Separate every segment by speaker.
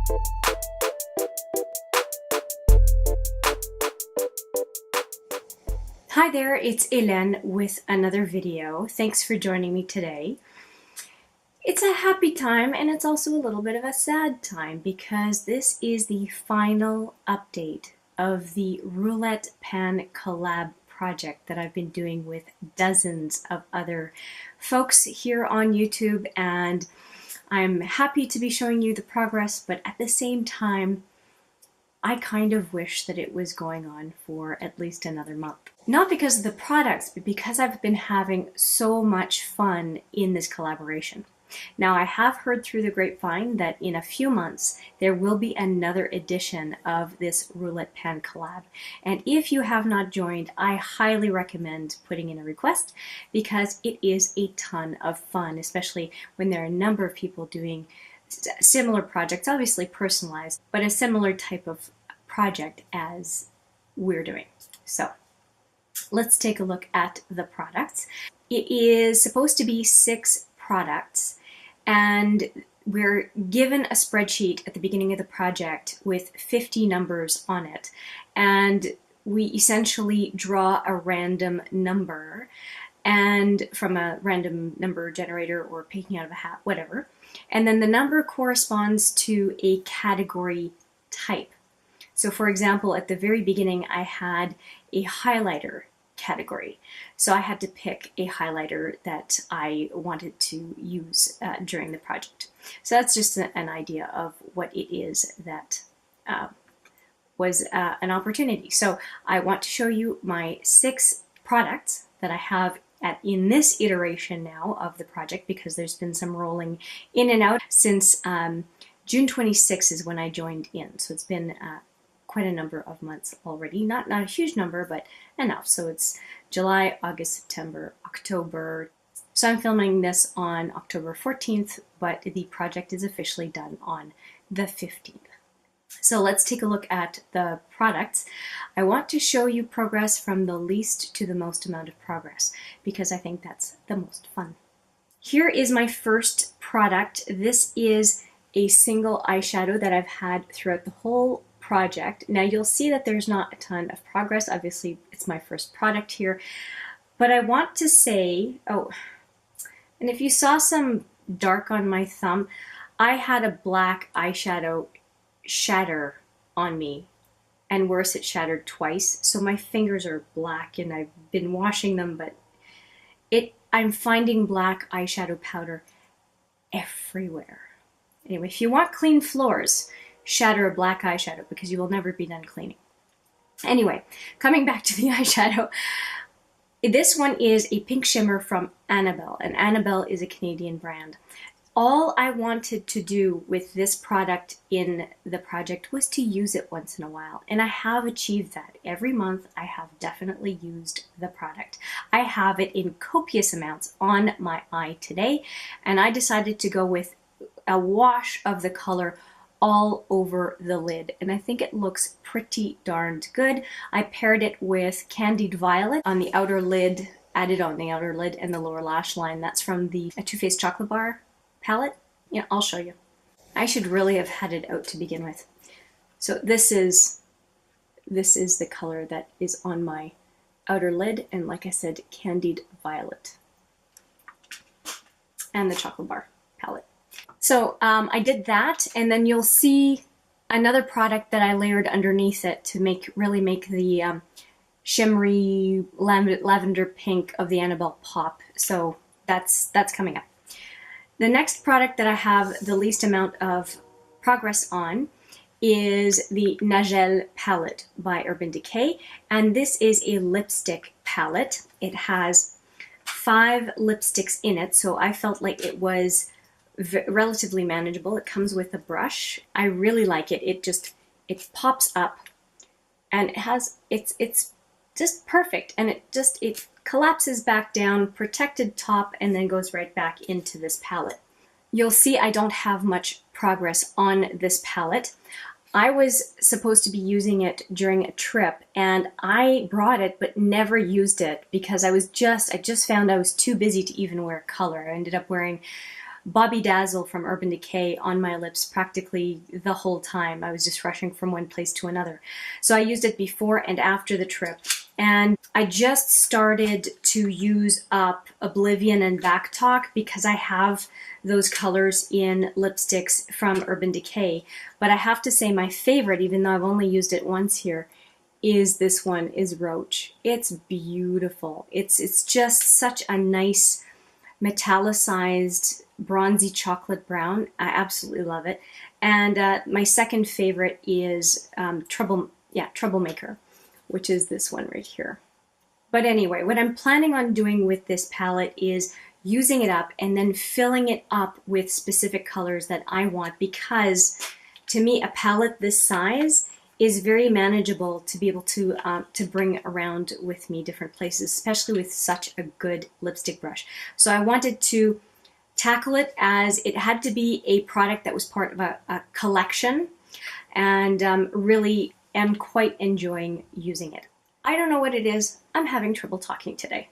Speaker 1: Hi there, it's Hélène with another video. Thanks for joining me today. It's a happy time and it's also a little bit of a sad time because this is the final update of the Roulette Pan Collab project that I've been doing with dozens of other folks here on YouTube, and I'm happy to be showing you the progress, but at the same time I kind of wish that it was going on for at least another month. Not because of the products, but because I've been having so much fun in this collaboration. Now, I have heard through the grapevine that in a few months there will be another edition of this Roulette Pan collab. And if you have not joined, I highly recommend putting in a request because it is a ton of fun, especially when there are a number of people doing similar projects, obviously personalized, but a similar type of project as we're doing. So let's take a look at the products. It is supposed to be 6 products, and we're given a spreadsheet at the beginning of the project with 50 numbers on it, and we essentially draw a random number and from a random number generator or picking out of a hat, whatever. And then the number corresponds to a category type. So for example, at the very beginning, I had a highlighter category. So I had to pick a highlighter that I wanted to use during the project. So that's just an idea of what it is that was an opportunity. So I want to show you my 6 products that I have in this iteration now of the project, because there's been some rolling in and out since June 26 is when I joined in. So it's been quite a number of months already. Not a huge number, but enough. So it's July, August, September, October. So I'm filming this on October 14th, but the project is officially done on the 15th. So let's take a look at the products. I want to show you progress from the least to the most amount of progress because I think that's the most fun. Here is my first product. This is a single eyeshadow that I've had throughout the whole project. Now you'll see that there's not a ton of progress. Obviously it's my first product here, but I want to say, oh, and if you saw some dark on my thumb, I had a black eyeshadow shatter on me, and worse, it shattered twice. So my fingers are black and I've been washing them, but I'm finding black eyeshadow powder everywhere. Anyway, if you want clean floors, shatter a black eyeshadow because you will never be done cleaning. Anyway, coming back to the eyeshadow, this one is a pink shimmer from Annabelle, and Annabelle is a Canadian brand. All I wanted to do with this product in the project was to use it once in a while, and I have achieved that. Every month I have definitely used the product. I have it in copious amounts on my eye today, and I decided to go with a wash of the color all over the lid, and I think it looks pretty darned good. I paired it with Candied Violet on the outer lid, added on the outer lid and the lower lash line. That's from the Too Faced Chocolate Bar palette. Yeah, I'll show you. I should really have had it out to begin with. So this is the color that is on my outer lid, and like I said, Candied Violet and the Chocolate Bar palette. So I did that, and then you'll see another product that I layered underneath it to really make the shimmery lavender pink of the Annabelle pop. So that's coming up. The next product that I have the least amount of progress on is the Nagel palette by Urban Decay, and this is a lipstick palette. It has 5 lipsticks in it, so I felt like it was relatively manageable. It comes with a brush. I really like it. It pops up, and it's just perfect, and it collapses back down, protected top, and then goes right back into this palette. You'll see I don't have much progress on this palette. I was supposed to be using it during a trip, and I brought it but never used it because I just found I was too busy to even wear color. I ended up wearing Bobby Dazzle from Urban Decay on my lips practically the whole time. I was just rushing from one place to another. So I used it before and after the trip. And I just started to use up Oblivion and Back Talk because I have those colors in lipsticks from Urban Decay. But I have to say my favorite, even though I've only used it once here, is this one, is Roach. It's beautiful. It's just such a nice metallicized bronzy chocolate brown. I absolutely love it. And my second favorite is Troublemaker, which is this one right here. But anyway, what I'm planning on doing with this palette is using it up and then filling it up with specific colors that I want, because to me a palette this size is very manageable to be able to bring around with me different places, especially with such a good lipstick brush. So I wanted to tackle it as it had to be a product that was part of a collection, and really am quite enjoying using it. I don't know what it is. I'm having trouble talking today.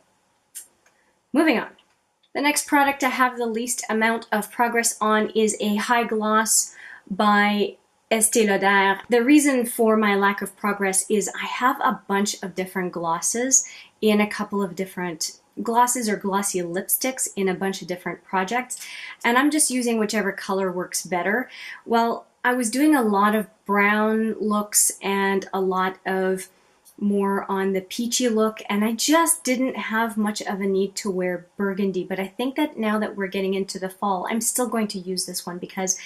Speaker 1: Moving on. The next product I have the least amount of progress on is a high gloss by Estée Lauder. The reason for my lack of progress is I have a bunch of different glosses in a couple of different glosses or glossy lipsticks in a bunch of different projects, and I'm just using whichever color works better. Well, I was doing a lot of brown looks and a lot of more on the peachy look, and I just didn't have much of a need to wear burgundy. But I think that now that we're getting into the fall, I'm still going to use this one because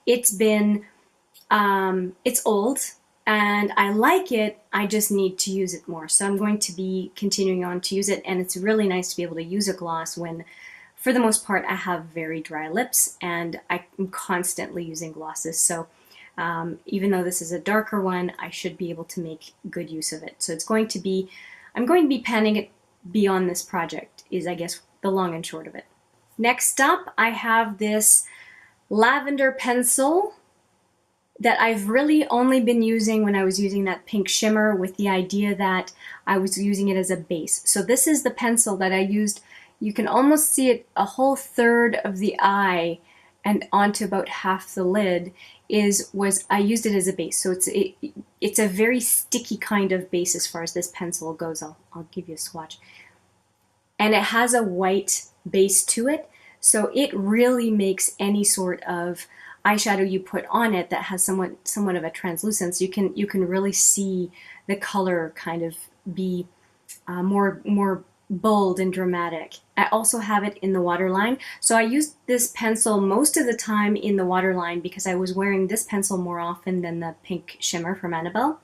Speaker 1: it's been it's old and I like it. I just need to use it more, so I'm going to be continuing on to use it. And it's really nice to be able to use a gloss when, for the most part, I have very dry lips and I'm constantly using glosses. So even though this is a darker one, I should be able to make good use of it. So it's going to be, I'm going to be panning it beyond this project is, I guess, the long and short of it. Next up, I have this lavender pencil that I've really only been using when I was using that pink shimmer, with the idea that I was using it as a base. So this is the pencil that I used. You can almost see it a whole third of the eye and onto about half the lid I used it as a base. So it's a very sticky kind of base as far as this pencil goes. I'll give you a swatch. And it has a white base to it, so it really makes any sort of eyeshadow you put on it that has somewhat of a translucence. You can really see the color kind of be more bold and dramatic. I also have it in the waterline. So I used this pencil most of the time in the waterline because I was wearing this pencil more often than the pink shimmer from Annabelle.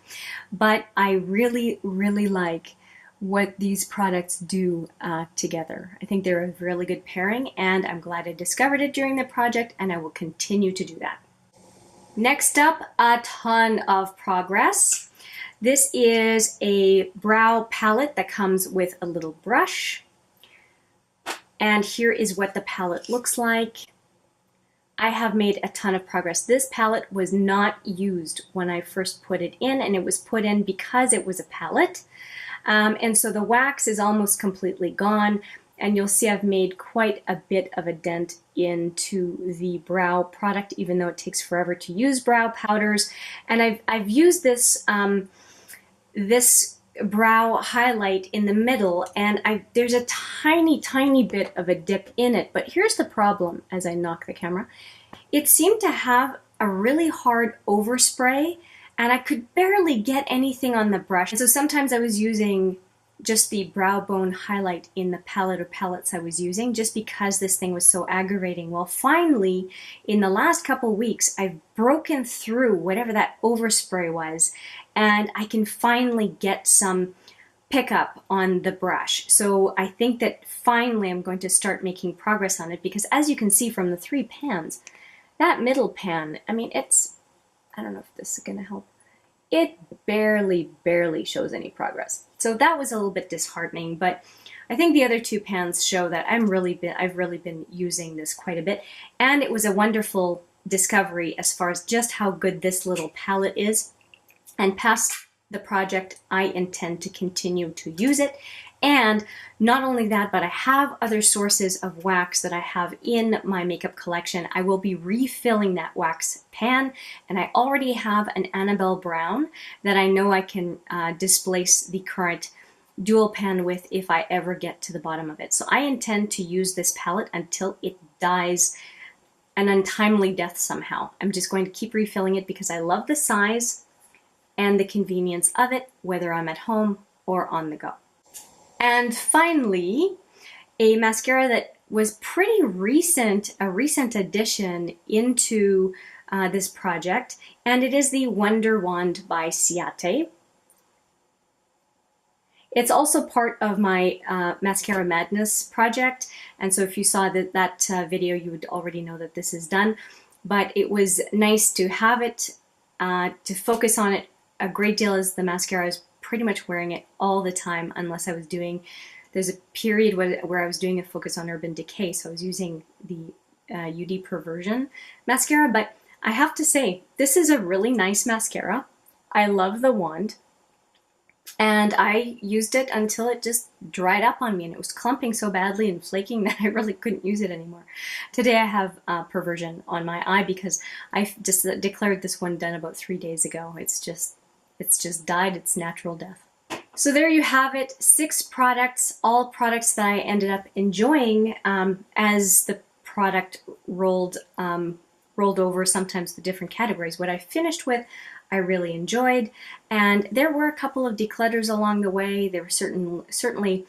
Speaker 1: But I really, really like what these products do together. I think they're a really good pairing, and I'm glad I discovered it during the project, and I will continue to do that. Next up, a ton of progress. This is a brow palette that comes with a little brush. And here is what the palette looks like. I have made a ton of progress. This palette was not used when I first put it in, and it was put in because it was a palette. And so the wax is almost completely gone, and you'll see I've made quite a bit of a dent into the brow product, even though it takes forever to use brow powders. And I've used this this brow highlight in the middle, and there's a tiny bit of a dip in it. But here's the problem as I knock the camera. It seemed to have a really hard overspray, and I could barely get anything on the brush. And so sometimes I was using just the brow bone highlight in the palette or palettes I was using, just because this thing was so aggravating. Well, finally, in the last couple weeks, I've broken through whatever that overspray was, and I can finally get some pickup on the brush. So I think that finally I'm going to start making progress on it, because as you can see from the 3 pans, that middle pan, I mean, I don't know if this is going to help. It barely shows any progress. So that was a little bit disheartening, but I think the other 2 pans show that I've really been using this quite a bit. And it was a wonderful discovery as far as just how good this little palette is. And past the project, I intend to continue to use it And not only that, but I have other sources of wax that I have in my makeup collection. I will be refilling that wax pan, and I already have an Annabelle brown that I know I can displace the current dual pan with if I ever get to the bottom of it. So I intend to use this palette until it dies an untimely death somehow. I'm just going to keep refilling it because I love the size and the convenience of it, whether I'm at home or on the go. And finally, a mascara that was pretty recent, a recent addition into this project, and it is the Wonderwand by Ciaté. It's also part of my Mascara Madness project, and so if you saw that video, you would already know that this is done. But it was nice to have it, to focus on it a great deal, as the mascara I was pretty much wearing it all the time, unless I was doing, there's a period where I was doing a focus on Urban Decay, so I was using the UD Perversion mascara. But I have to say, this is a really nice mascara. I love the wand. And I used it until it just dried up on me, and it was clumping so badly and flaking that I really couldn't use it anymore. Today I have Perversion on my eye because I just declared this one done about 3 days ago. It's just died its natural death. So there you have it, 6 products, all products that I ended up enjoying as the product rolled over sometimes the different categories. What I finished with, I really enjoyed, and there were a couple of declutters along the way. There were certainly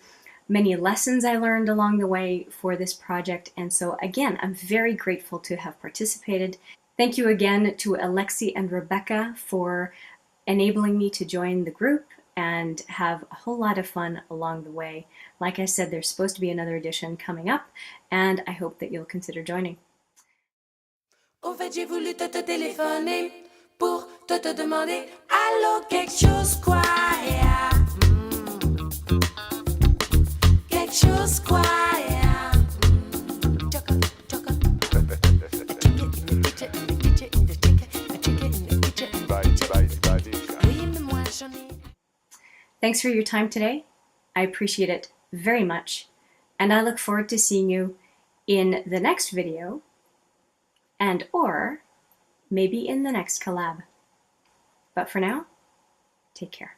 Speaker 1: many lessons I learned along the way for this project, and so again, I'm very grateful to have participated. Thank you again to Alexi and Rebecca for enabling me to join the group and have a whole lot of fun along the way. Like I said, there's supposed to be another edition coming up, and I hope that you'll consider joining.
Speaker 2: Au fait, j'ai voulu te téléphoner pour te demander allô, quelque chose quoi, yeah. Quelque chose quoi, yeah.
Speaker 1: Thanks for your time today. I appreciate it very much, and I look forward to seeing you in the next video, and or maybe in the next collab. But for now, take care.